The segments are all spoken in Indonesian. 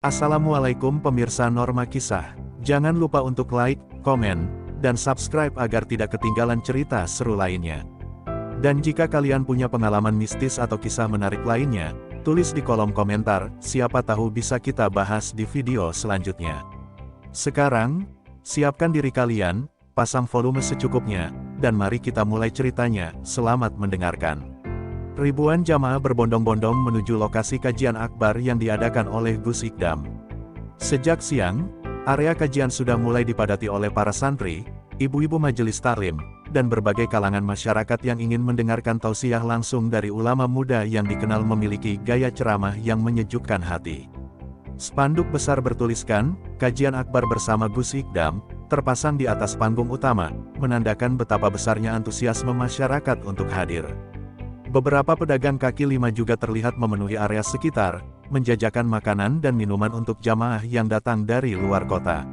Assalamualaikum pemirsa Norma Kisah. Jangan lupa untuk like, komen, dan subscribe agar tidak ketinggalan cerita seru lainnya. Dan jika kalian punya pengalaman mistis atau kisah menarik lainnya, tulis di kolom komentar, siapa tahu bisa kita bahas di video selanjutnya. Sekarang, siapkan diri kalian, pasang volume secukupnya, dan mari kita mulai ceritanya. Selamat mendengarkan. Ribuan jamaah berbondong-bondong menuju lokasi kajian akbar yang diadakan oleh Gus Ikdam. Sejak siang, area kajian sudah mulai dipadati oleh para santri, ibu-ibu majelis taklim, dan berbagai kalangan masyarakat yang ingin mendengarkan tausiah langsung dari ulama muda yang dikenal memiliki gaya ceramah yang menyejukkan hati. Spanduk besar bertuliskan, "Kajian Akbar bersama Gus Ikdam," terpasang di atas panggung utama, menandakan betapa besarnya antusiasme masyarakat untuk hadir. Beberapa pedagang kaki lima juga terlihat memenuhi area sekitar, menjajakan makanan dan minuman untuk jamaah yang datang dari luar kota.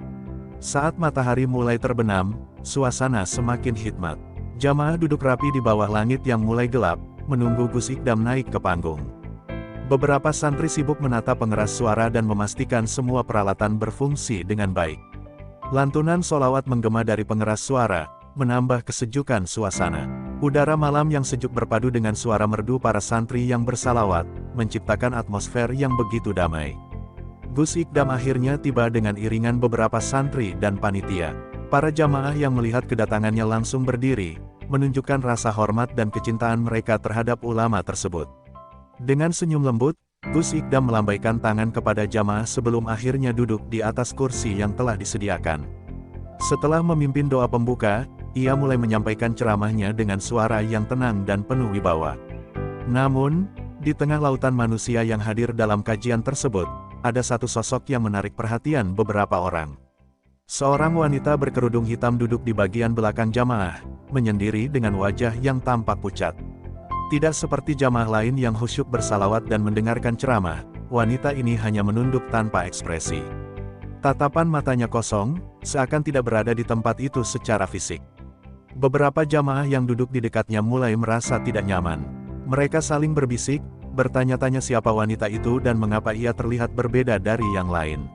Saat matahari mulai terbenam, suasana semakin hikmat. Jamaah duduk rapi di bawah langit yang mulai gelap, menunggu Gus Ikdam naik ke panggung. Beberapa santri sibuk menata pengeras suara dan memastikan semua peralatan berfungsi dengan baik. Lantunan sholawat menggema dari pengeras suara, menambah kesejukan suasana. Udara malam yang sejuk berpadu dengan suara merdu para santri yang bersalawat, menciptakan atmosfer yang begitu damai. Gus Ikdam akhirnya tiba dengan iringan beberapa santri dan panitia. Para jamaah yang melihat kedatangannya langsung berdiri, menunjukkan rasa hormat dan kecintaan mereka terhadap ulama tersebut. Dengan senyum lembut, Gus Ikdam melambaikan tangan kepada jamaah sebelum akhirnya duduk di atas kursi yang telah disediakan. Setelah memimpin doa pembuka, ia mulai menyampaikan ceramahnya dengan suara yang tenang dan penuh wibawa. Namun, di tengah lautan manusia yang hadir dalam kajian tersebut, ada satu sosok yang menarik perhatian beberapa orang. Seorang wanita berkerudung hitam duduk di bagian belakang jamaah, menyendiri dengan wajah yang tampak pucat. Tidak seperti jamaah lain yang khusyuk bersalawat dan mendengarkan ceramah, wanita ini hanya menunduk tanpa ekspresi. Tatapan matanya kosong, seakan tidak berada di tempat itu secara fisik. Beberapa jamaah yang duduk di dekatnya mulai merasa tidak nyaman. Mereka saling berbisik, bertanya-tanya siapa wanita itu dan mengapa ia terlihat berbeda dari yang lain.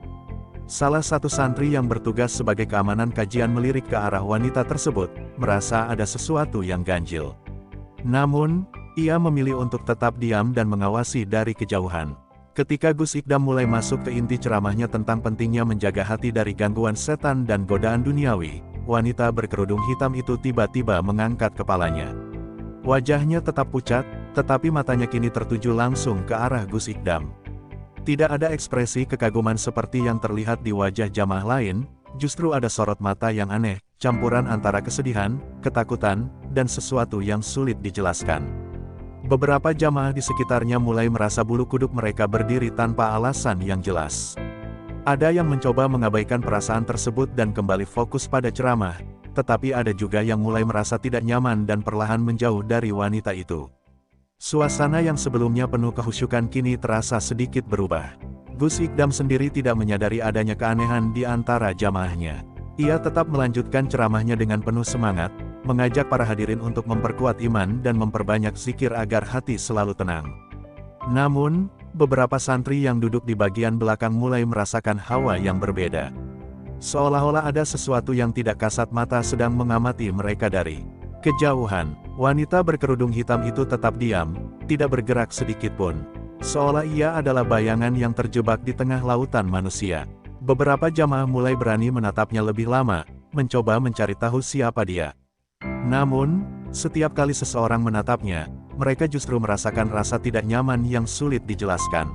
Salah satu santri yang bertugas sebagai keamanan kajian melirik ke arah wanita tersebut, merasa ada sesuatu yang ganjil. Namun, ia memilih untuk tetap diam dan mengawasi dari kejauhan. Ketika Gus Ikdam mulai masuk ke inti ceramahnya tentang pentingnya menjaga hati dari gangguan setan dan godaan duniawi, wanita berkerudung hitam itu tiba-tiba mengangkat kepalanya. Wajahnya tetap pucat, tetapi matanya kini tertuju langsung ke arah Gus Ikdam. Tidak ada ekspresi kekaguman seperti yang terlihat di wajah jamaah lain, justru ada sorot mata yang aneh, campuran antara kesedihan, ketakutan, dan sesuatu yang sulit dijelaskan. Beberapa jamaah di sekitarnya mulai merasa bulu kuduk mereka berdiri tanpa alasan yang jelas. Ada yang mencoba mengabaikan perasaan tersebut dan kembali fokus pada ceramah, tetapi ada juga yang mulai merasa tidak nyaman dan perlahan menjauh dari wanita itu. Suasana yang sebelumnya penuh kehusyukan kini terasa sedikit berubah. Gus Ikdam sendiri tidak menyadari adanya keanehan di antara jamaahnya. Ia tetap melanjutkan ceramahnya dengan penuh semangat, mengajak para hadirin untuk memperkuat iman dan memperbanyak zikir agar hati selalu tenang. Namun, beberapa santri yang duduk di bagian belakang mulai merasakan hawa yang berbeda. Seolah-olah ada sesuatu yang tidak kasat mata sedang mengamati mereka dari kejauhan. Wanita berkerudung hitam itu tetap diam, tidak bergerak sedikit pun. Seolah ia adalah bayangan yang terjebak di tengah lautan manusia. Beberapa jamaah mulai berani menatapnya lebih lama, mencoba mencari tahu siapa dia. Namun, setiap kali seseorang menatapnya, mereka justru merasakan rasa tidak nyaman yang sulit dijelaskan.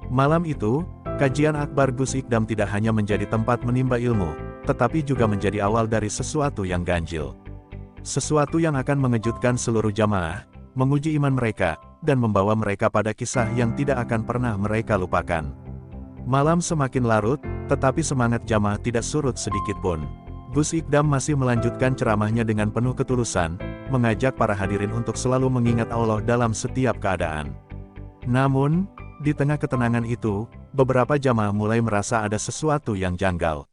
Malam itu, kajian akbar Gus Ikdam tidak hanya menjadi tempat menimba ilmu, tetapi juga menjadi awal dari sesuatu yang ganjil. Sesuatu yang akan mengejutkan seluruh jamaah, menguji iman mereka, dan membawa mereka pada kisah yang tidak akan pernah mereka lupakan. Malam semakin larut, tetapi semangat jamaah tidak surut sedikit pun. Gus Ikdam masih melanjutkan ceramahnya dengan penuh ketulusan, mengajak para hadirin untuk selalu mengingat Allah dalam setiap keadaan. Namun, di tengah ketenangan itu, beberapa jamaah mulai merasa ada sesuatu yang janggal.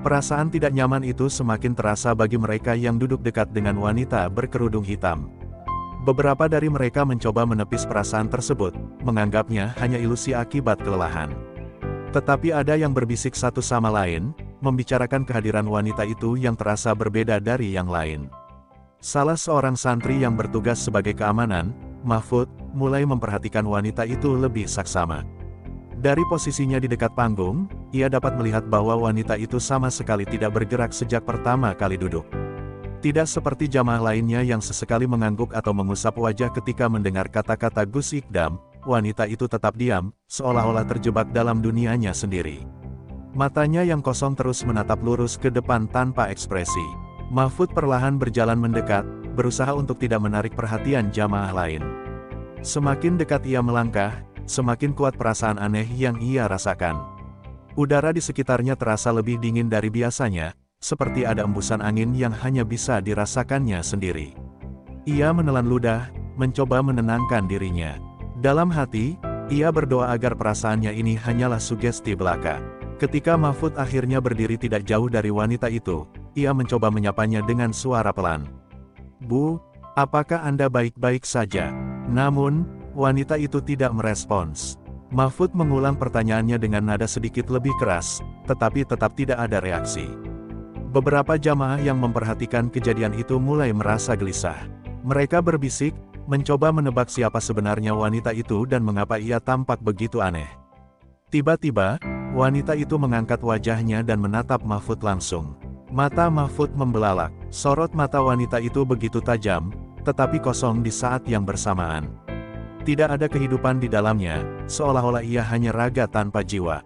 Perasaan tidak nyaman itu semakin terasa bagi mereka yang duduk dekat dengan wanita berkerudung hitam. Beberapa dari mereka mencoba menepis perasaan tersebut, menganggapnya hanya ilusi akibat kelelahan. Tetapi ada yang berbisik satu sama lain, membicarakan kehadiran wanita itu yang terasa berbeda dari yang lain. Salah seorang santri yang bertugas sebagai keamanan, Mahfud, mulai memperhatikan wanita itu lebih saksama. Dari posisinya di dekat panggung, ia dapat melihat bahwa wanita itu sama sekali tidak bergerak sejak pertama kali duduk. Tidak seperti jamaah lainnya yang sesekali mengangguk atau mengusap wajah ketika mendengar kata-kata Gus Ikdam, wanita itu tetap diam, seolah-olah terjebak dalam dunianya sendiri. Matanya yang kosong terus menatap lurus ke depan tanpa ekspresi. Mahfud perlahan berjalan mendekat, berusaha untuk tidak menarik perhatian jamaah lain. Semakin dekat ia melangkah, semakin kuat perasaan aneh yang ia rasakan. Udara di sekitarnya terasa lebih dingin dari biasanya, seperti ada embusan angin yang hanya bisa dirasakannya sendiri. Ia menelan ludah, mencoba menenangkan dirinya. Dalam hati, ia berdoa agar perasaannya ini hanyalah sugesti belaka. Ketika Mahfud akhirnya berdiri tidak jauh dari wanita itu, ia mencoba menyapanya dengan suara pelan. "Bu, apakah Anda baik-baik saja?" Namun, wanita itu tidak merespons. Mahfud mengulang pertanyaannya dengan nada sedikit lebih keras, tetapi tetap tidak ada reaksi. Beberapa jamaah yang memperhatikan kejadian itu mulai merasa gelisah. Mereka berbisik, mencoba menebak siapa sebenarnya wanita itu dan mengapa ia tampak begitu aneh. Tiba-tiba, wanita itu mengangkat wajahnya dan menatap Mahfud langsung. Mata Mahfud membelalak, sorot mata wanita itu begitu tajam, tetapi kosong di saat yang bersamaan. Tidak ada kehidupan di dalamnya, seolah-olah ia hanya raga tanpa jiwa.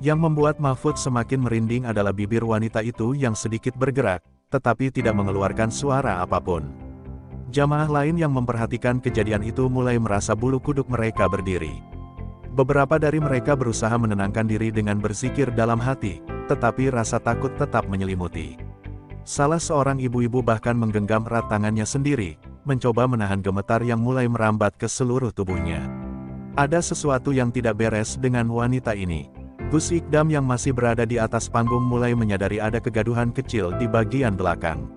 Yang membuat Mahfud semakin merinding adalah bibir wanita itu yang sedikit bergerak, tetapi tidak mengeluarkan suara apapun. Jamaah lain yang memperhatikan kejadian itu mulai merasa bulu kuduk mereka berdiri. Beberapa dari mereka berusaha menenangkan diri dengan berzikir dalam hati, tetapi rasa takut tetap menyelimuti. Salah seorang ibu-ibu bahkan menggenggam erat tangannya sendiri, mencoba menahan gemetar yang mulai merambat ke seluruh tubuhnya. Ada sesuatu yang tidak beres dengan wanita ini. Gus Ikdam yang masih berada di atas panggung mulai menyadari ada kegaduhan kecil di bagian belakang.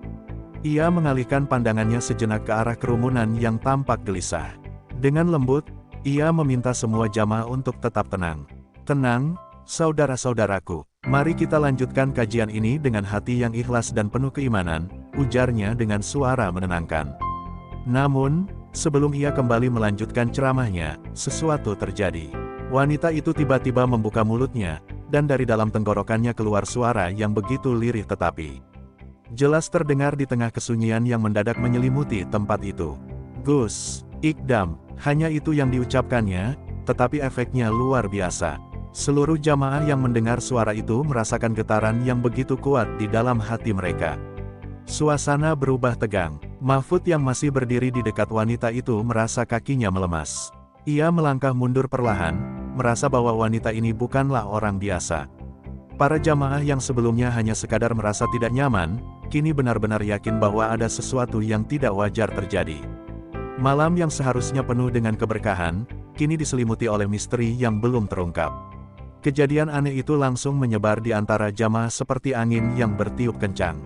Ia mengalihkan pandangannya sejenak ke arah kerumunan yang tampak gelisah. Dengan lembut, ia meminta semua jamaah untuk tetap tenang. "Tenang, saudara-saudaraku. Mari kita lanjutkan kajian ini dengan hati yang ikhlas dan penuh keimanan," ujarnya dengan suara menenangkan. Namun, sebelum ia kembali melanjutkan ceramahnya, sesuatu terjadi. Wanita itu tiba-tiba membuka mulutnya, dan dari dalam tenggorokannya keluar suara yang begitu lirih tetapi jelas terdengar di tengah kesunyian yang mendadak menyelimuti tempat itu. "Gus Ikdam," hanya itu yang diucapkannya, tetapi efeknya luar biasa. Seluruh jamaah yang mendengar suara itu merasakan getaran yang begitu kuat di dalam hati mereka. Suasana berubah tegang. Mahfud yang masih berdiri di dekat wanita itu merasa kakinya melemas. Ia melangkah mundur perlahan, merasa bahwa wanita ini bukanlah orang biasa. Para jamaah yang sebelumnya hanya sekadar merasa tidak nyaman, kini benar-benar yakin bahwa ada sesuatu yang tidak wajar terjadi. Malam yang seharusnya penuh dengan keberkahan, kini diselimuti oleh misteri yang belum terungkap. Kejadian aneh itu langsung menyebar di antara jamaah seperti angin yang bertiup kencang.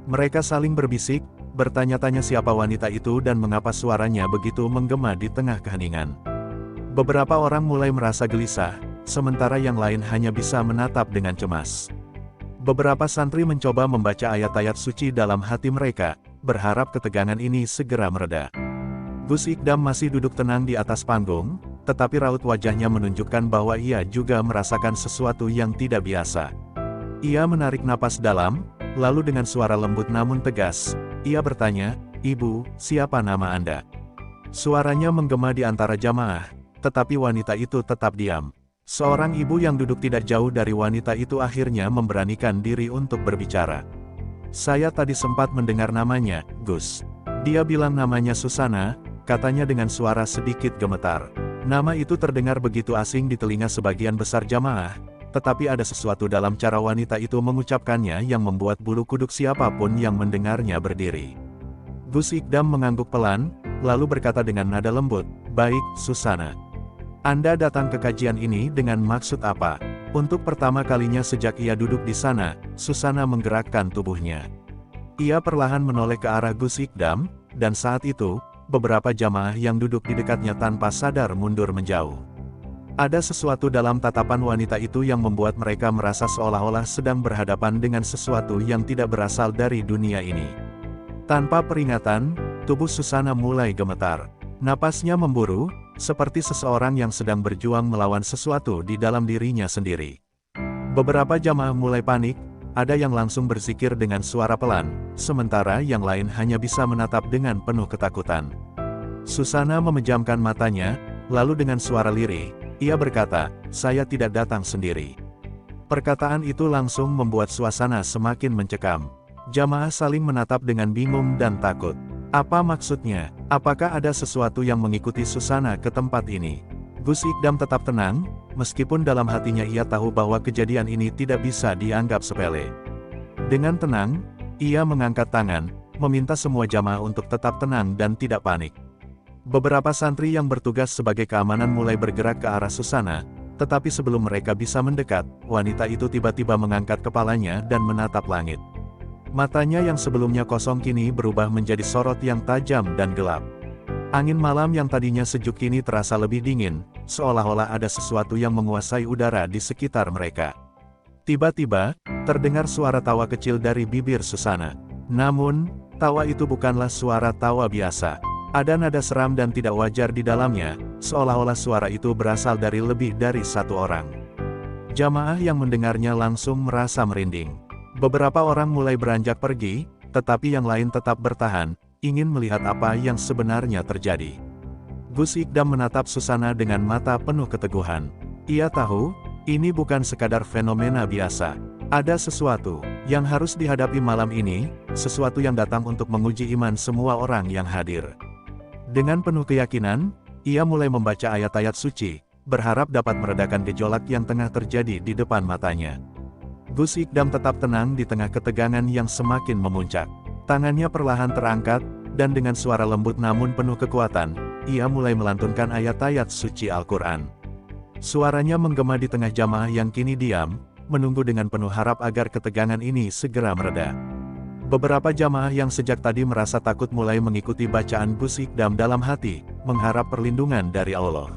Mereka saling berbisik, bertanya-tanya siapa wanita itu dan mengapa suaranya begitu menggema di tengah keheningan. Beberapa orang mulai merasa gelisah, sementara yang lain hanya bisa menatap dengan cemas. Beberapa santri mencoba membaca ayat-ayat suci dalam hati mereka, berharap ketegangan ini segera mereda. Gus Ikdam masih duduk tenang di atas panggung, tetapi raut wajahnya menunjukkan bahwa ia juga merasakan sesuatu yang tidak biasa. Ia menarik napas dalam, lalu dengan suara lembut namun tegas, ia bertanya, "Ibu, siapa nama Anda?" Suaranya menggema di antara jamaah, tetapi wanita itu tetap diam. Seorang ibu yang duduk tidak jauh dari wanita itu akhirnya memberanikan diri untuk berbicara. "Saya tadi sempat mendengar namanya, Gus. Dia bilang namanya Susana," katanya dengan suara sedikit gemetar. Nama itu terdengar begitu asing di telinga sebagian besar jamaah, tetapi ada sesuatu dalam cara wanita itu mengucapkannya yang membuat bulu kuduk siapapun yang mendengarnya berdiri. Gus Ikdam mengangguk pelan, lalu berkata dengan nada lembut, "Baik, Susana. Anda datang ke kajian ini dengan maksud apa?" Untuk pertama kalinya sejak ia duduk di sana, Susana menggerakkan tubuhnya. Ia perlahan menoleh ke arah Gus Ikdam, dan saat itu, beberapa jamaah yang duduk di dekatnya tanpa sadar mundur menjauh. Ada sesuatu dalam tatapan wanita itu yang membuat mereka merasa seolah-olah sedang berhadapan dengan sesuatu yang tidak berasal dari dunia ini. Tanpa peringatan, tubuh Susana mulai gemetar. Napasnya memburu, seperti seseorang yang sedang berjuang melawan sesuatu di dalam dirinya sendiri. Beberapa jamaah mulai panik, ada yang langsung berzikir dengan suara pelan, sementara yang lain hanya bisa menatap dengan penuh ketakutan. Susana memejamkan matanya, lalu dengan suara lirih, ia berkata, "Saya tidak datang sendiri." Perkataan itu langsung membuat suasana semakin mencekam. Jamaah saling menatap dengan bingung dan takut. Apa maksudnya? Apakah ada sesuatu yang mengikuti Susana ke tempat ini? Gus Ikdam tetap tenang, meskipun dalam hatinya ia tahu bahwa kejadian ini tidak bisa dianggap sepele. Dengan tenang, ia mengangkat tangan, meminta semua jamaah untuk tetap tenang dan tidak panik. Beberapa santri yang bertugas sebagai keamanan mulai bergerak ke arah Susana, tetapi sebelum mereka bisa mendekat, wanita itu tiba-tiba mengangkat kepalanya dan menatap langit. Matanya yang sebelumnya kosong kini berubah menjadi sorot yang tajam dan gelap. Angin malam yang tadinya sejuk kini terasa lebih dingin, seolah-olah ada sesuatu yang menguasai udara di sekitar mereka. Tiba-tiba, terdengar suara tawa kecil dari bibir Susana. Namun, tawa itu bukanlah suara tawa biasa. Ada nada seram dan tidak wajar di dalamnya, seolah-olah suara itu berasal dari lebih dari satu orang. Jamaah yang mendengarnya langsung merasa merinding. Beberapa orang mulai beranjak pergi, tetapi yang lain tetap bertahan, ingin melihat apa yang sebenarnya terjadi. Gus Ikdam menatap Susana dengan mata penuh keteguhan. Ia tahu, ini bukan sekadar fenomena biasa. Ada sesuatu yang harus dihadapi malam ini, sesuatu yang datang untuk menguji iman semua orang yang hadir. Dengan penuh keyakinan, ia mulai membaca ayat-ayat suci, berharap dapat meredakan gejolak yang tengah terjadi di depan matanya. Gus Ikdam tetap tenang di tengah ketegangan yang semakin memuncak. Tangannya perlahan terangkat, dan dengan suara lembut namun penuh kekuatan, ia mulai melantunkan ayat-ayat suci Al-Quran. Suaranya menggema di tengah jamaah yang kini diam, menunggu dengan penuh harap agar ketegangan ini segera mereda. Beberapa jamaah yang sejak tadi merasa takut mulai mengikuti bacaan Gus Ikdam dalam hati, mengharap perlindungan dari Allah.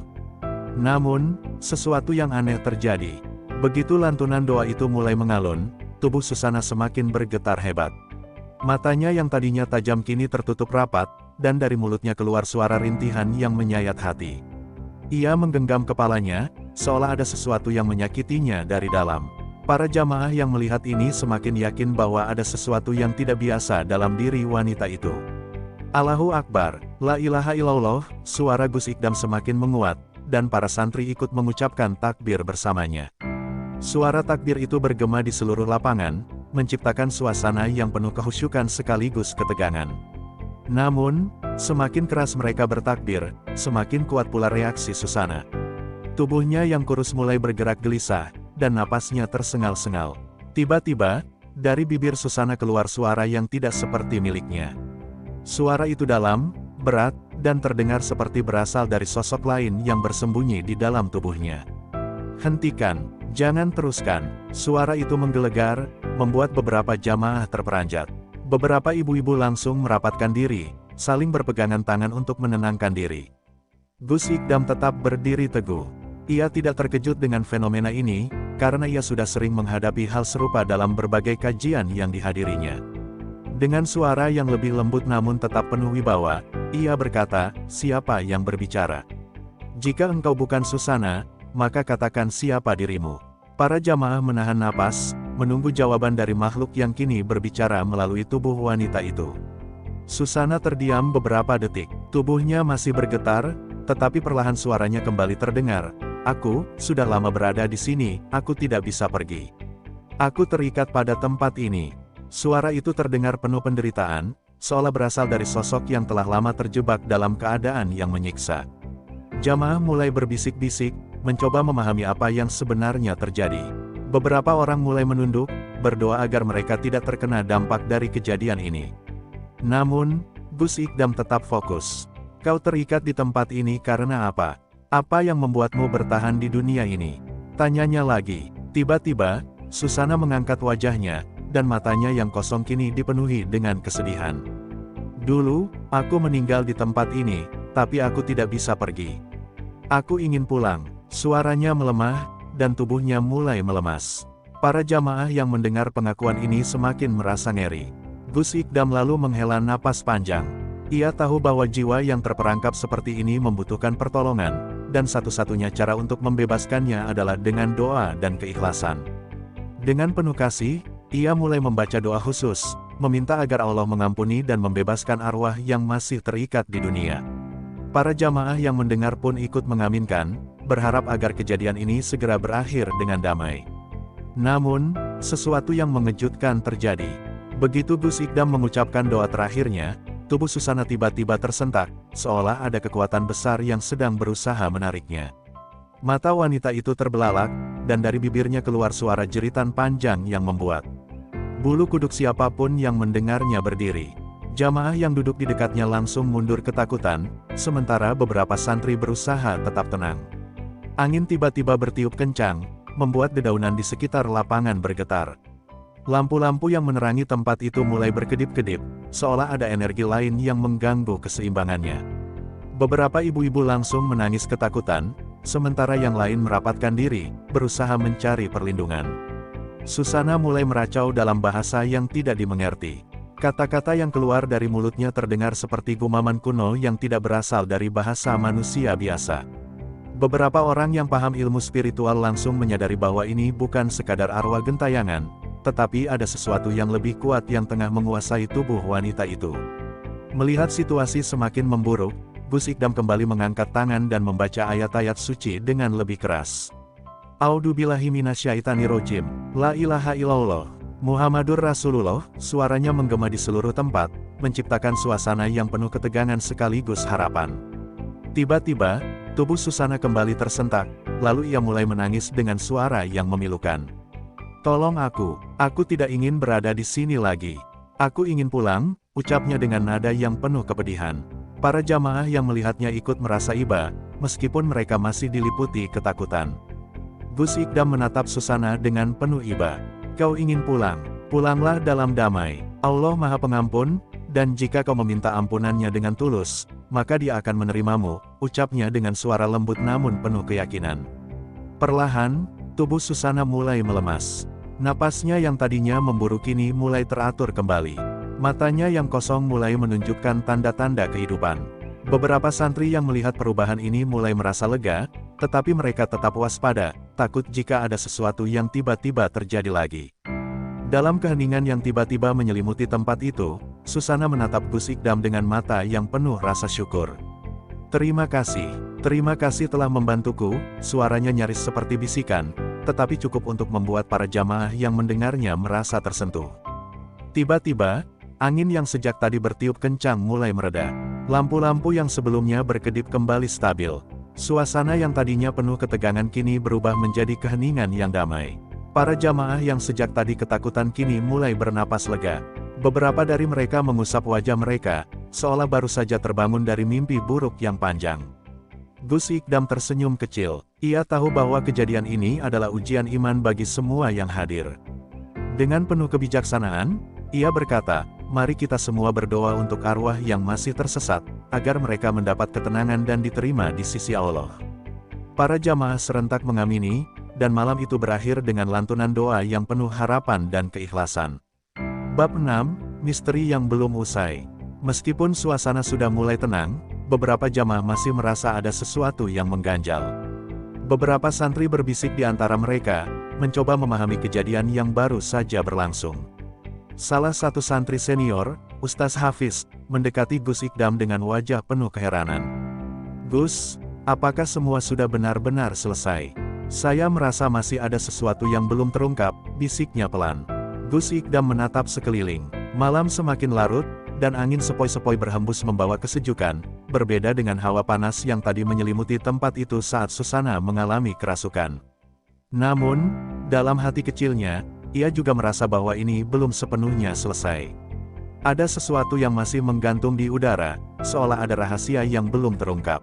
Namun, sesuatu yang aneh terjadi. Begitu lantunan doa itu mulai mengalun, tubuh Susana semakin bergetar hebat. Matanya yang tadinya tajam kini tertutup rapat, dan dari mulutnya keluar suara rintihan yang menyayat hati. Ia menggenggam kepalanya, seolah ada sesuatu yang menyakitinya dari dalam. Para jamaah yang melihat ini semakin yakin bahwa ada sesuatu yang tidak biasa dalam diri wanita itu. Allahu Akbar, la ilaha illallah, suara Gus Ikdam semakin menguat, dan para santri ikut mengucapkan takbir bersamanya. Suara takbir itu bergema di seluruh lapangan, menciptakan suasana yang penuh kehusyukan sekaligus ketegangan. Namun, semakin keras mereka bertakbir, semakin kuat pula reaksi Susana. Tubuhnya yang kurus mulai bergerak gelisah, dan napasnya tersengal-sengal. Tiba-tiba, dari bibir Susana keluar suara yang tidak seperti miliknya. Suara itu dalam, berat, dan terdengar seperti berasal dari sosok lain yang bersembunyi di dalam tubuhnya. "Hentikan, jangan teruskan." Suara itu menggelegar, membuat beberapa jamaah terperanjat. Beberapa ibu-ibu langsung merapatkan diri, saling berpegangan tangan untuk menenangkan diri. Gus Ikdam tetap berdiri teguh. Ia tidak terkejut dengan fenomena ini, karena ia sudah sering menghadapi hal serupa dalam berbagai kajian yang dihadirinya. Dengan suara yang lebih lembut namun tetap penuh wibawa, ia berkata, "Siapa yang berbicara? Jika engkau bukan Susana, maka katakan siapa dirimu." Para jamaah menahan napas, menunggu jawaban dari makhluk yang kini berbicara melalui tubuh wanita itu. Susana terdiam beberapa detik, tubuhnya masih bergetar, tetapi perlahan suaranya kembali terdengar. "Aku sudah lama berada di sini, aku tidak bisa pergi. Aku terikat pada tempat ini." Suara itu terdengar penuh penderitaan, seolah berasal dari sosok yang telah lama terjebak dalam keadaan yang menyiksa. Jamaah mulai berbisik-bisik, mencoba memahami apa yang sebenarnya terjadi. Beberapa orang mulai menunduk, berdoa agar mereka tidak terkena dampak dari kejadian ini. Namun, Gus Ikdam tetap fokus. "Kau terikat di tempat ini karena apa? Apa yang membuatmu bertahan di dunia ini?" tanyanya lagi. Tiba-tiba, Susana mengangkat wajahnya, dan matanya yang kosong kini dipenuhi dengan kesedihan. "Dulu, aku meninggal di tempat ini, tapi aku tidak bisa pergi. Aku ingin pulang." Suaranya melemah, dan tubuhnya mulai melemas. Para jamaah yang mendengar pengakuan ini semakin merasa ngeri. Gus Ikdam lalu menghela napas panjang. Ia tahu bahwa jiwa yang terperangkap seperti ini membutuhkan pertolongan, dan satu-satunya cara untuk membebaskannya adalah dengan doa dan keikhlasan. Dengan penuh kasih, ia mulai membaca doa khusus, meminta agar Allah mengampuni dan membebaskan arwah yang masih terikat di dunia. Para jamaah yang mendengar pun ikut mengaminkan, berharap agar kejadian ini segera berakhir dengan damai. Namun, sesuatu yang mengejutkan terjadi. Begitu Gus Ikdam mengucapkan doa terakhirnya, tubuh Susana tiba-tiba tersentak, seolah ada kekuatan besar yang sedang berusaha menariknya. Mata wanita itu terbelalak, dan dari bibirnya keluar suara jeritan panjang yang membuat bulu kuduk siapapun yang mendengarnya berdiri. Jamaah yang duduk di dekatnya langsung mundur ketakutan, sementara beberapa santri berusaha tetap tenang. Angin tiba-tiba bertiup kencang, membuat dedaunan di sekitar lapangan bergetar. Lampu-lampu yang menerangi tempat itu mulai berkedip-kedip, seolah ada energi lain yang mengganggu keseimbangannya. Beberapa ibu-ibu langsung menangis ketakutan, sementara yang lain merapatkan diri, berusaha mencari perlindungan. Susana mulai meracau dalam bahasa yang tidak dimengerti. Kata-kata yang keluar dari mulutnya terdengar seperti gumaman kuno yang tidak berasal dari bahasa manusia biasa. Beberapa orang yang paham ilmu spiritual langsung menyadari bahwa ini bukan sekadar arwah gentayangan, tetapi ada sesuatu yang lebih kuat yang tengah menguasai tubuh wanita itu. Melihat situasi semakin memburuk, Gus Ikdam kembali mengangkat tangan dan membaca ayat-ayat suci dengan lebih keras. A'udzubillahi minasyaitonirrajim. La ilaha illallah. Muhammadur Rasulullah. Suaranya menggema di seluruh tempat, menciptakan suasana yang penuh ketegangan sekaligus harapan. Tiba-tiba, tubuh Susana kembali tersentak, lalu ia mulai menangis dengan suara yang memilukan. Tolong aku tidak ingin berada di sini lagi. Aku ingin pulang, ucapnya dengan nada yang penuh kepedihan. Para jamaah yang melihatnya ikut merasa iba, meskipun mereka masih diliputi ketakutan. Gus Ikdam menatap Susana dengan penuh iba. Kau ingin pulang, pulanglah dalam damai. Allah Maha Pengampun, dan jika kau meminta ampunannya dengan tulus, maka Dia akan menerimamu, ucapnya dengan suara lembut namun penuh keyakinan. Perlahan, tubuh Susana mulai melemas. Napasnya yang tadinya memburu kini mulai teratur kembali. Matanya yang kosong mulai menunjukkan tanda-tanda kehidupan. Beberapa santri yang melihat perubahan ini mulai merasa lega, tetapi mereka tetap waspada, takut jika ada sesuatu yang tiba-tiba terjadi lagi. Dalam keheningan yang tiba-tiba menyelimuti tempat itu, Susana menatap Gus Ikdam dengan mata yang penuh rasa syukur. Terima kasih telah membantuku, suaranya nyaris seperti bisikan, tetapi cukup untuk membuat para jamaah yang mendengarnya merasa tersentuh. Tiba-tiba, angin yang sejak tadi bertiup kencang mulai mereda. Lampu-lampu yang sebelumnya berkedip kembali stabil. Suasana yang tadinya penuh ketegangan kini berubah menjadi keheningan yang damai. Para jamaah yang sejak tadi ketakutan kini mulai bernapas lega. Beberapa dari mereka mengusap wajah mereka, seolah baru saja terbangun dari mimpi buruk yang panjang. Gus Ikdam tersenyum kecil. Ia tahu bahwa kejadian ini adalah ujian iman bagi semua yang hadir. Dengan penuh kebijaksanaan, ia berkata, mari kita semua berdoa untuk arwah yang masih tersesat, agar mereka mendapat ketenangan dan diterima di sisi Allah. Para jamaah serentak mengamini, dan malam itu berakhir dengan lantunan doa yang penuh harapan dan keikhlasan. Bab 6, Misteri yang belum usai. Meskipun suasana sudah mulai tenang, beberapa jamaah masih merasa ada sesuatu yang mengganjal. Beberapa santri berbisik di antara mereka, mencoba memahami kejadian yang baru saja berlangsung. Salah satu santri senior, Ustaz Hafiz, mendekati Gus Ikdam dengan wajah penuh keheranan. Gus, apakah semua sudah benar-benar selesai? Saya merasa masih ada sesuatu yang belum terungkap, bisiknya pelan. Gus Ikdam menatap sekeliling. Malam semakin larut, dan angin sepoi-sepoi berhembus membawa kesejukan, berbeda dengan hawa panas yang tadi menyelimuti tempat itu saat Susana mengalami kerasukan. Namun, dalam hati kecilnya, ia juga merasa bahwa ini belum sepenuhnya selesai. Ada sesuatu yang masih menggantung di udara, seolah ada rahasia yang belum terungkap.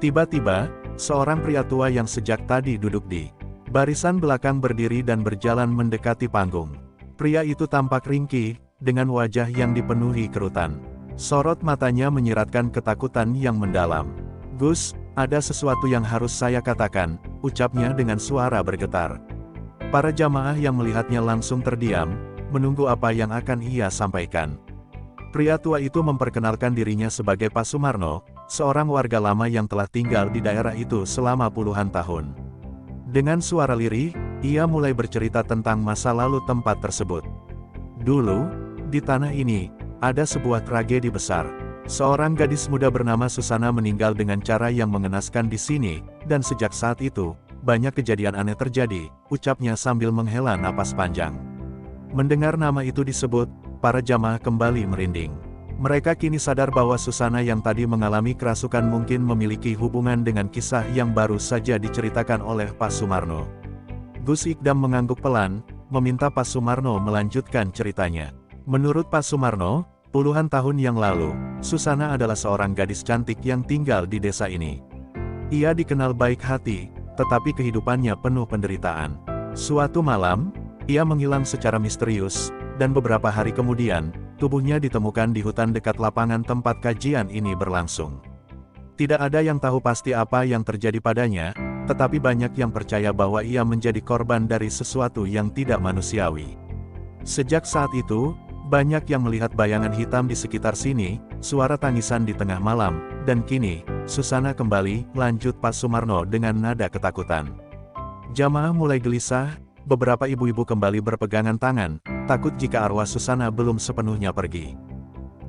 Tiba-tiba, seorang pria tua yang sejak tadi duduk di barisan belakang berdiri dan berjalan mendekati panggung. Pria itu tampak ringkih, dengan wajah yang dipenuhi kerutan. Sorot matanya menyiratkan ketakutan yang mendalam. Gus, ada sesuatu yang harus saya katakan, ucapnya dengan suara bergetar. Para jamaah yang melihatnya langsung terdiam, menunggu apa yang akan ia sampaikan. Pria tua itu memperkenalkan dirinya sebagai Pak Sumarno, seorang warga lama yang telah tinggal di daerah itu selama puluhan tahun. Dengan suara lirih, ia mulai bercerita tentang masa lalu tempat tersebut. Dulu, di tanah ini, ada sebuah tragedi besar. Seorang gadis muda bernama Susana meninggal dengan cara yang mengenaskan di sini, dan sejak saat itu, banyak kejadian aneh terjadi, ucapnya sambil menghela napas panjang. Mendengar nama itu disebut, para jamaah kembali merinding. Mereka kini sadar bahwa Susana yang tadi mengalami kerasukan mungkin memiliki hubungan dengan kisah yang baru saja diceritakan oleh Pak Sumarno. Gus Ikdam mengangguk pelan, meminta Pak Sumarno melanjutkan ceritanya. Menurut Pak Sumarno, puluhan tahun yang lalu, Susana adalah seorang gadis cantik yang tinggal di desa ini. Ia dikenal baik hati, tetapi kehidupannya penuh penderitaan. Suatu malam, ia menghilang secara misterius, dan beberapa hari kemudian, tubuhnya ditemukan di hutan dekat lapangan tempat kajian ini berlangsung. Tidak ada yang tahu pasti apa yang terjadi padanya, tetapi banyak yang percaya bahwa ia menjadi korban dari sesuatu yang tidak manusiawi. Sejak saat itu, banyak yang melihat bayangan hitam di sekitar sini, suara tangisan di tengah malam, dan kini, Susana kembali, lanjut Pak Sumarno dengan nada ketakutan. Jamaah mulai gelisah, beberapa ibu-ibu kembali berpegangan tangan, takut jika arwah Susana belum sepenuhnya pergi.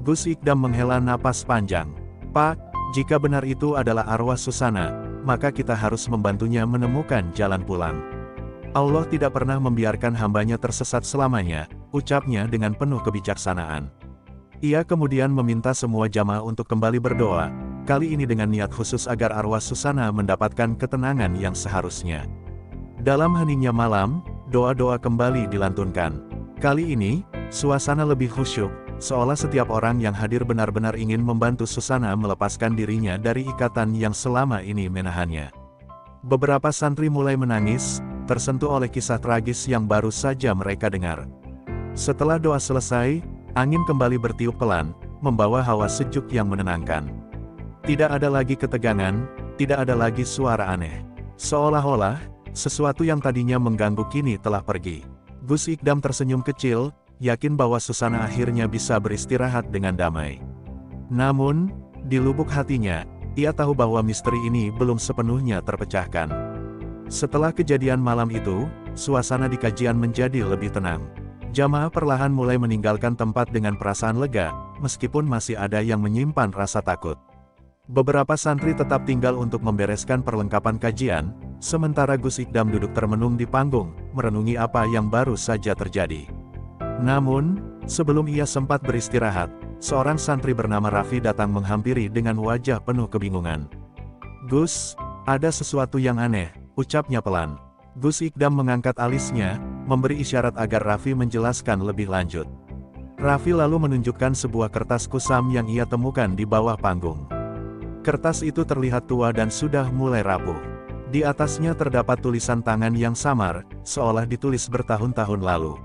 Gus Ikdam menghela napas panjang. Pak, jika benar itu adalah arwah Susana, maka kita harus membantunya menemukan jalan pulang. Allah tidak pernah membiarkan hambanya tersesat selamanya, ucapnya dengan penuh kebijaksanaan. Ia kemudian meminta semua jamaah untuk kembali berdoa, kali ini dengan niat khusus agar arwah Susana mendapatkan ketenangan yang seharusnya. Dalam heningnya malam, doa-doa kembali dilantunkan. Kali ini, suasana lebih khusyuk, seolah setiap orang yang hadir benar-benar ingin membantu Susana melepaskan dirinya dari ikatan yang selama ini menahannya. Beberapa santri mulai menangis, tersentuh oleh kisah tragis yang baru saja mereka dengar. Setelah doa selesai, angin kembali bertiup pelan, membawa hawa sejuk yang menenangkan. Tidak ada lagi ketegangan, tidak ada lagi suara aneh. Seolah-olah, sesuatu yang tadinya mengganggu kini telah pergi. Gus Ikdam tersenyum kecil, yakin bahwa Susana akhirnya bisa beristirahat dengan damai. Namun, di lubuk hatinya, ia tahu bahwa misteri ini belum sepenuhnya terpecahkan. Setelah kejadian malam itu, suasana di kajian menjadi lebih tenang. Jamaah perlahan mulai meninggalkan tempat dengan perasaan lega, meskipun masih ada yang menyimpan rasa takut. Beberapa santri tetap tinggal untuk membereskan perlengkapan kajian, sementara Gus Ikdam duduk termenung di panggung, merenungi apa yang baru saja terjadi. Namun, sebelum ia sempat beristirahat, seorang santri bernama Raffi datang menghampiri dengan wajah penuh kebingungan. "Gus, ada sesuatu yang aneh," ucapnya pelan. Gus Ikdam mengangkat alisnya, memberi isyarat agar Raffi menjelaskan lebih lanjut. Raffi lalu menunjukkan sebuah kertas kusam yang ia temukan di bawah panggung. Kertas itu terlihat tua dan sudah mulai rapuh. Di atasnya terdapat tulisan tangan yang samar, seolah ditulis bertahun-tahun lalu.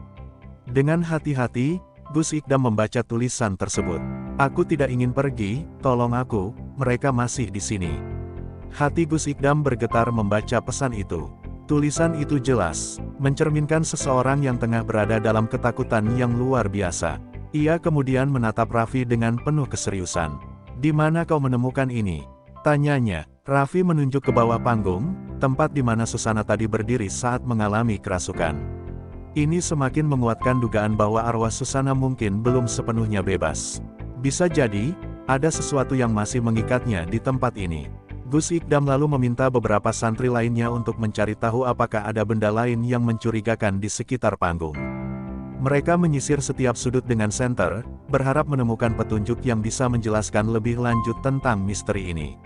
Dengan hati-hati, Gus Ikdam membaca tulisan tersebut. "Aku tidak ingin pergi, tolong aku, mereka masih di sini." Hati Gus Ikdam bergetar membaca pesan itu. Tulisan itu jelas, mencerminkan seseorang yang tengah berada dalam ketakutan yang luar biasa. Ia kemudian menatap Raffi dengan penuh keseriusan. "Di mana kau menemukan ini?" tanyanya. Raffi menunjuk ke bawah panggung, tempat di mana Susana tadi berdiri saat mengalami kerasukan. Ini semakin menguatkan dugaan bahwa arwah Susana mungkin belum sepenuhnya bebas. Bisa jadi, ada sesuatu yang masih mengikatnya di tempat ini. Gus Ikdam lalu meminta beberapa santri lainnya untuk mencari tahu apakah ada benda lain yang mencurigakan di sekitar panggung. Mereka menyisir setiap sudut dengan senter, berharap menemukan petunjuk yang bisa menjelaskan lebih lanjut tentang misteri ini.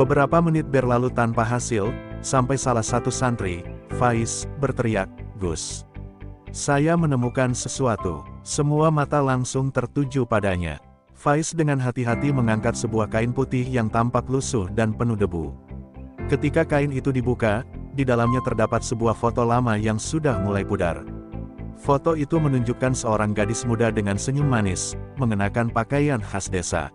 Beberapa menit berlalu tanpa hasil, sampai salah satu santri, Faiz, berteriak, "Gus, saya menemukan sesuatu." Semua mata langsung tertuju padanya. Faiz dengan hati-hati mengangkat sebuah kain putih yang tampak lusuh dan penuh debu. Ketika kain itu dibuka, di dalamnya terdapat sebuah foto lama yang sudah mulai pudar. Foto itu menunjukkan seorang gadis muda dengan senyum manis, mengenakan pakaian khas desa.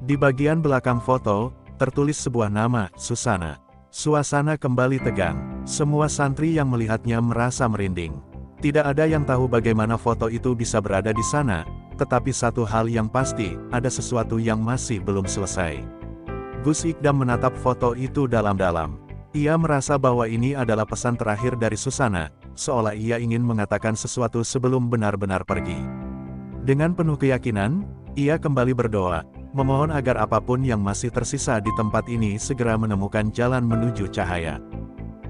Di bagian belakang foto, tertulis sebuah nama, Susana. Suasana kembali tegang. Semua santri yang melihatnya merasa merinding. Tidak ada yang tahu bagaimana foto itu bisa berada di sana, tetapi satu hal yang pasti, ada sesuatu yang masih belum selesai. Gus Ikdam menatap foto itu dalam-dalam. Ia merasa bahwa ini adalah pesan terakhir dari Susana, seolah ia ingin mengatakan sesuatu sebelum benar-benar pergi. Dengan penuh keyakinan, ia kembali berdoa, memohon agar apapun yang masih tersisa di tempat ini segera menemukan jalan menuju cahaya.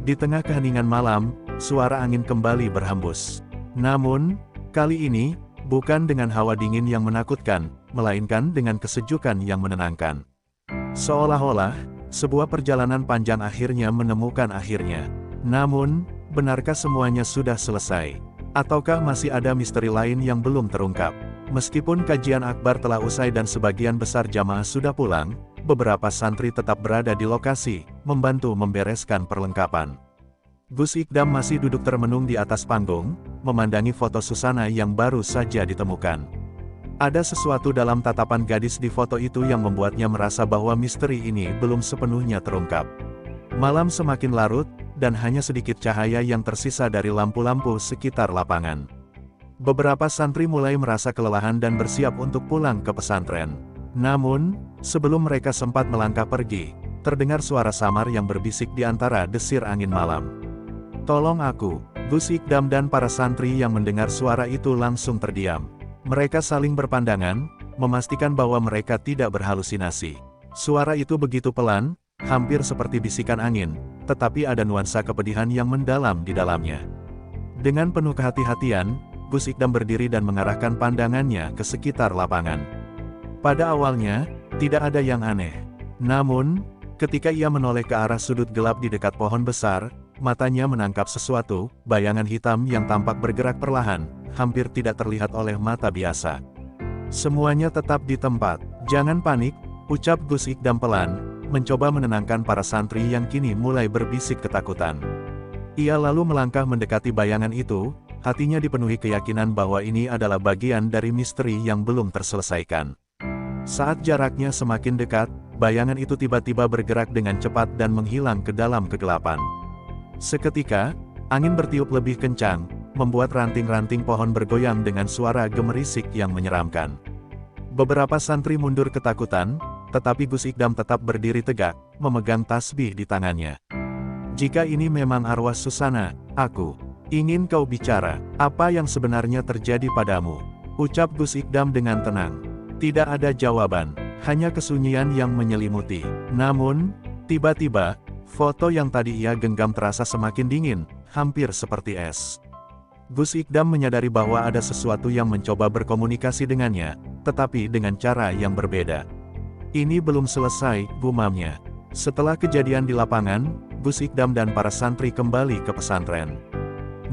Di tengah keheningan malam, suara angin kembali berhembus. Namun, kali ini, bukan dengan hawa dingin yang menakutkan, melainkan dengan kesejukan yang menenangkan. Seolah-olah, sebuah perjalanan panjang akhirnya menemukan akhirnya. Namun, benarkah semuanya sudah selesai? Ataukah masih ada misteri lain yang belum terungkap? Meskipun kajian akbar telah usai dan sebagian besar jamaah sudah pulang, beberapa santri tetap berada di lokasi, membantu membereskan perlengkapan. Gus Ikdam masih duduk termenung di atas panggung, memandangi foto Susana yang baru saja ditemukan. Ada sesuatu dalam tatapan gadis di foto itu yang membuatnya merasa bahwa misteri ini belum sepenuhnya terungkap. Malam semakin larut, dan hanya sedikit cahaya yang tersisa dari lampu-lampu sekitar lapangan. Beberapa santri mulai merasa kelelahan dan bersiap untuk pulang ke pesantren. Namun, sebelum mereka sempat melangkah pergi, terdengar suara samar yang berbisik di antara desir angin malam. "Tolong aku!" Gus Ikdam dan para santri yang mendengar suara itu langsung terdiam. Mereka saling berpandangan, memastikan bahwa mereka tidak berhalusinasi. Suara itu begitu pelan, hampir seperti bisikan angin, tetapi ada nuansa kepedihan yang mendalam di dalamnya. Dengan penuh kehati-hatian, Gus Ikdam berdiri dan mengarahkan pandangannya ke sekitar lapangan. Pada awalnya, tidak ada yang aneh. Namun, ketika ia menoleh ke arah sudut gelap di dekat pohon besar, matanya menangkap sesuatu, bayangan hitam yang tampak bergerak perlahan, hampir tidak terlihat oleh mata biasa. "Semuanya tetap di tempat, jangan panik," ucap Gus Ikdam pelan, mencoba menenangkan para santri yang kini mulai berbisik ketakutan. Ia lalu melangkah mendekati bayangan itu, hatinya dipenuhi keyakinan bahwa ini adalah bagian dari misteri yang belum terselesaikan. Saat jaraknya semakin dekat, bayangan itu tiba-tiba bergerak dengan cepat dan menghilang ke dalam kegelapan. Seketika, angin bertiup lebih kencang, membuat ranting-ranting pohon bergoyang dengan suara gemerisik yang menyeramkan. Beberapa santri mundur ketakutan, tetapi Gus Ikdam tetap berdiri tegak, memegang tasbih di tangannya. "Jika ini memang arwah Susana, aku ingin kau bicara, apa yang sebenarnya terjadi padamu?" ucap Gus Ikdam dengan tenang. Tidak ada jawaban, hanya kesunyian yang menyelimuti. Namun, tiba-tiba, foto yang tadi ia genggam terasa semakin dingin, hampir seperti es. Gus Ikdam menyadari bahwa ada sesuatu yang mencoba berkomunikasi dengannya, tetapi dengan cara yang berbeda. "Ini belum selesai," gumamnya. Setelah kejadian di lapangan, Gus Ikdam dan para santri kembali ke pesantren.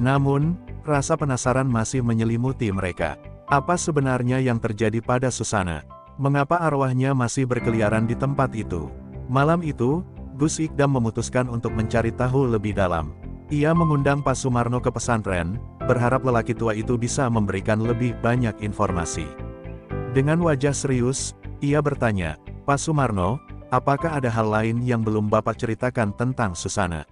Namun, rasa penasaran masih menyelimuti mereka. Apa sebenarnya yang terjadi pada Susana? Mengapa arwahnya masih berkeliaran di tempat itu? Malam itu, Gus Ikdam memutuskan untuk mencari tahu lebih dalam. Ia mengundang Pak Sumarno ke pesantren, berharap lelaki tua itu bisa memberikan lebih banyak informasi. Dengan wajah serius, ia bertanya, "Pak Sumarno, apakah ada hal lain yang belum Bapak ceritakan tentang Susana?"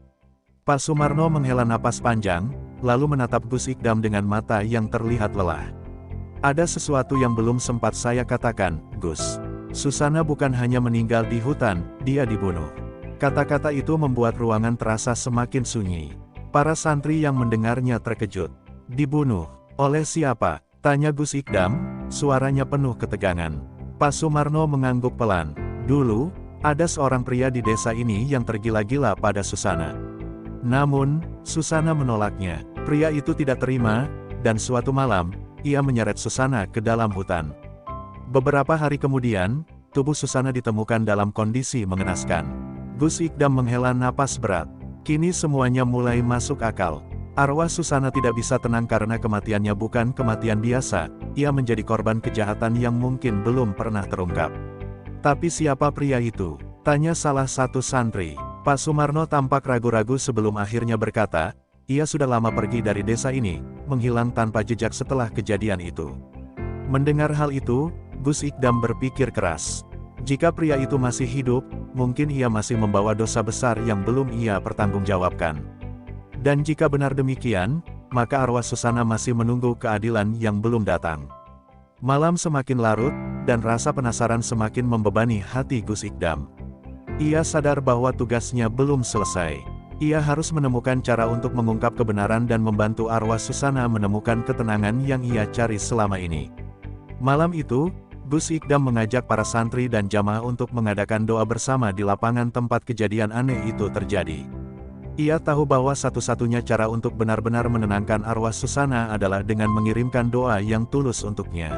Pak Sumarno menghela napas panjang, lalu menatap Gus Ikdam dengan mata yang terlihat lelah. "Ada sesuatu yang belum sempat saya katakan, Gus. Susana bukan hanya meninggal di hutan, dia dibunuh." Kata-kata itu membuat ruangan terasa semakin sunyi. Para santri yang mendengarnya terkejut. "Dibunuh? Oleh siapa?" tanya Gus Ikdam, suaranya penuh ketegangan. Pak Sumarno mengangguk pelan. "Dulu, ada seorang pria di desa ini yang tergila-gila pada Susana. Namun, Susana menolaknya. Pria itu tidak terima, dan suatu malam, ia menyeret Susana ke dalam hutan. Beberapa hari kemudian, tubuh Susana ditemukan dalam kondisi mengenaskan." Gus Ikdam menghela napas berat. Kini semuanya mulai masuk akal. Arwah Susana tidak bisa tenang karena kematiannya bukan kematian biasa, ia menjadi korban kejahatan yang mungkin belum pernah terungkap. "Tapi siapa pria itu?" tanya salah satu santri. Pak Sumarno tampak ragu-ragu sebelum akhirnya berkata, "Ia sudah lama pergi dari desa ini, menghilang tanpa jejak setelah kejadian itu." Mendengar hal itu, Gus Ikdam berpikir keras. Jika pria itu masih hidup, mungkin ia masih membawa dosa besar yang belum ia pertanggungjawabkan. Dan jika benar demikian, maka arwah Susana masih menunggu keadilan yang belum datang. Malam semakin larut, dan rasa penasaran semakin membebani hati Gus Ikdam. Ia sadar bahwa tugasnya belum selesai. Ia harus menemukan cara untuk mengungkap kebenaran dan membantu arwah Susana menemukan ketenangan yang ia cari selama ini. Malam itu, Gus Ikdam mengajak para santri dan jamaah untuk mengadakan doa bersama di lapangan tempat kejadian aneh itu terjadi. Ia tahu bahwa satu-satunya cara untuk benar-benar menenangkan arwah Susana adalah dengan mengirimkan doa yang tulus untuknya.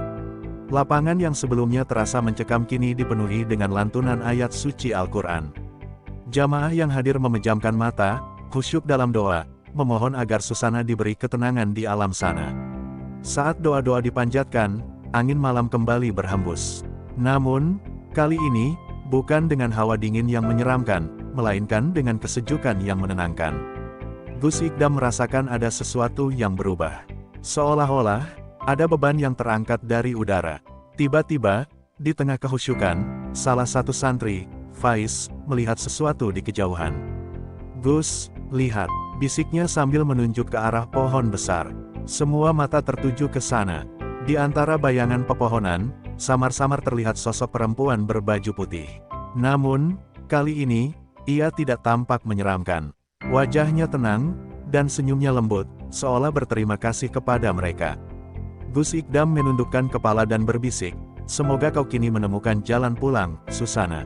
Lapangan yang sebelumnya terasa mencekam kini dipenuhi dengan lantunan ayat suci Al-Quran. Jamaah yang hadir memejamkan mata, khusyuk dalam doa, memohon agar Susana diberi ketenangan di alam sana. Saat doa-doa dipanjatkan, angin malam kembali berhembus. Namun, kali ini, bukan dengan hawa dingin yang menyeramkan, melainkan dengan kesejukan yang menenangkan. Gus Ikdam merasakan ada sesuatu yang berubah. Seolah-olah, ada beban yang terangkat dari udara. Tiba-tiba, di tengah kehusyukan, salah satu santri, Faiz, melihat sesuatu di kejauhan. "Gus, lihat," bisiknya sambil menunjuk ke arah pohon besar. Semua mata tertuju ke sana. Di antara bayangan pepohonan, samar-samar terlihat sosok perempuan berbaju putih. Namun, kali ini, ia tidak tampak menyeramkan. Wajahnya tenang, dan senyumnya lembut, seolah berterima kasih kepada mereka. Gus Ikdam menundukkan kepala dan berbisik, "Semoga kau kini menemukan jalan pulang, Susana."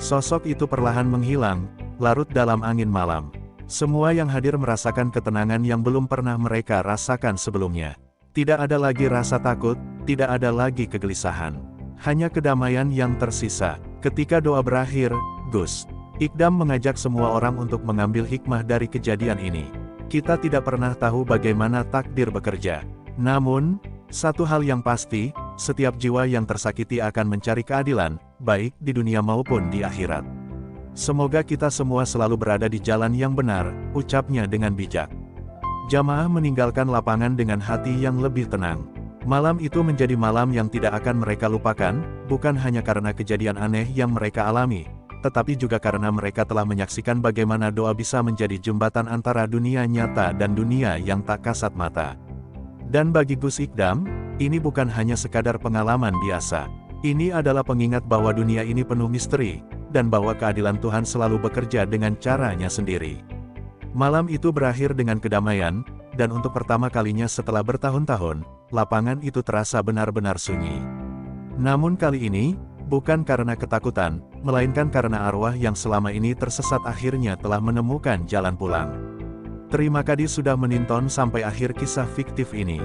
Sosok itu perlahan menghilang, larut dalam angin malam. Semua yang hadir merasakan ketenangan yang belum pernah mereka rasakan sebelumnya. Tidak ada lagi rasa takut, tidak ada lagi kegelisahan. Hanya kedamaian yang tersisa. Ketika doa berakhir, Gus Ikdam mengajak semua orang untuk mengambil hikmah dari kejadian ini. Kita tidak pernah tahu bagaimana takdir bekerja. Namun, satu hal yang pasti, setiap jiwa yang tersakiti akan mencari keadilan, baik di dunia maupun di akhirat. Semoga kita semua selalu berada di jalan yang benar, ucapnya dengan bijak. Jamaah meninggalkan lapangan dengan hati yang lebih tenang. Malam itu menjadi malam yang tidak akan mereka lupakan, bukan hanya karena kejadian aneh yang mereka alami, tetapi juga karena mereka telah menyaksikan bagaimana doa bisa menjadi jembatan antara dunia nyata dan dunia yang tak kasat mata. Dan bagi Gus Ikdam, ini bukan hanya sekadar pengalaman biasa. Ini adalah pengingat bahwa dunia ini penuh misteri, dan bahwa keadilan Tuhan selalu bekerja dengan caranya sendiri. Malam itu berakhir dengan kedamaian, dan untuk pertama kalinya setelah bertahun-tahun, lapangan itu terasa benar-benar sunyi. Namun kali ini, bukan karena ketakutan, melainkan karena arwah yang selama ini tersesat akhirnya telah menemukan jalan pulang. Terima kasih sudah menonton sampai akhir kisah fiktif ini.